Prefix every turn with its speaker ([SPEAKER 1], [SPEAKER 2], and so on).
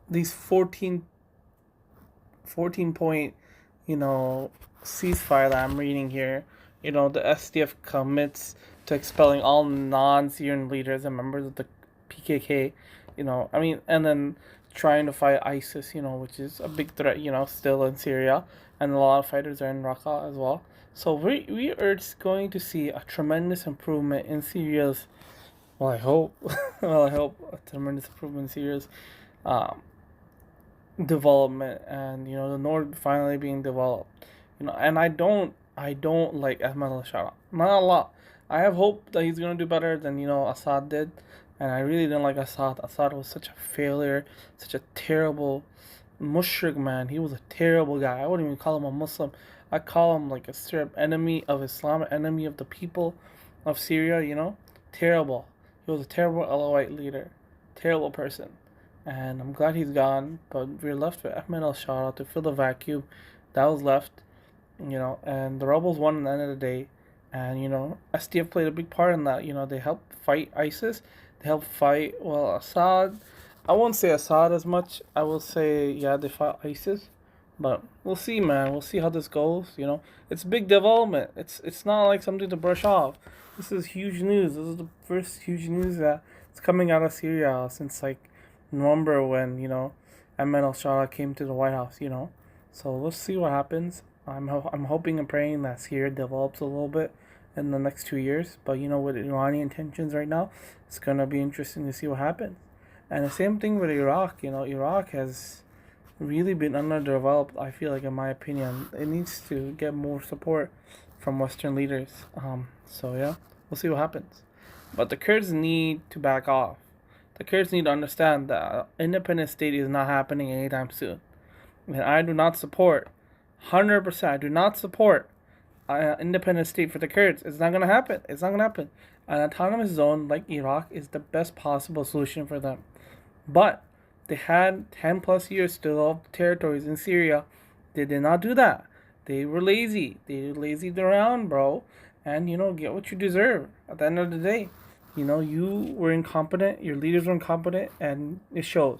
[SPEAKER 1] these 14 point, you know, ceasefire that I'm reading here, the SDF commits to expelling all non-Syrian leaders and members of the PKK, I mean, and then trying to fight ISIS, which is a big threat, still in Syria, and a lot of fighters are in Raqqa as well. So we are just going to see a tremendous improvement in Syria's. Well, I hope. Well, I hope a tremendous improvement in Syria's um, development, and the north finally being developed. And I don't like Ahmed al Shara, not a lot. I have hope that he's gonna do better than Assad did, and I really didn't like Assad. Assad was such a failure, such a terrible mushrik man. He was a terrible guy. I wouldn't even call him a Muslim. I call him like a straight enemy of Islam, enemy of the people of Syria. Terrible. He was a terrible Alawite leader, terrible person, and I'm glad he's gone. But we're left with Ahmed Al Shara to fill the vacuum that was left. And the rebels won at the end of the day, and SDF played a big part in that. They helped fight ISIS, they helped fight Assad. I won't say Assad as much. I will say yeah, they fought ISIS, but we'll see, man. We'll see how this goes. It's big development. It's not like something to brush off. This is huge news. This is the first huge news that's coming out of Syria since like November when Ahmed Al Shara came to the White House. So we'll see what happens. I'm hoping and praying that Syria develops a little bit in the next 2 years. But with Iranian tensions right now, it's gonna be interesting to see what happens. And the same thing with Iraq. Iraq has really been underdeveloped. I feel like, in my opinion, it needs to get more support from Western leaders. So yeah, we'll see what happens. But the Kurds need to back off. The Kurds need to understand that independent state is not happening anytime soon. And I do not support, 100%, I do not support an independent state for the Kurds. It's not going to happen. It's not going to happen. An autonomous zone like Iraq is the best possible solution for them. But they had 10 plus years to develop territories in Syria. They did not do that. They were lazy. They lazied around, bro. And, get what you deserve at the end of the day. You were incompetent, your leaders were incompetent, and it shows.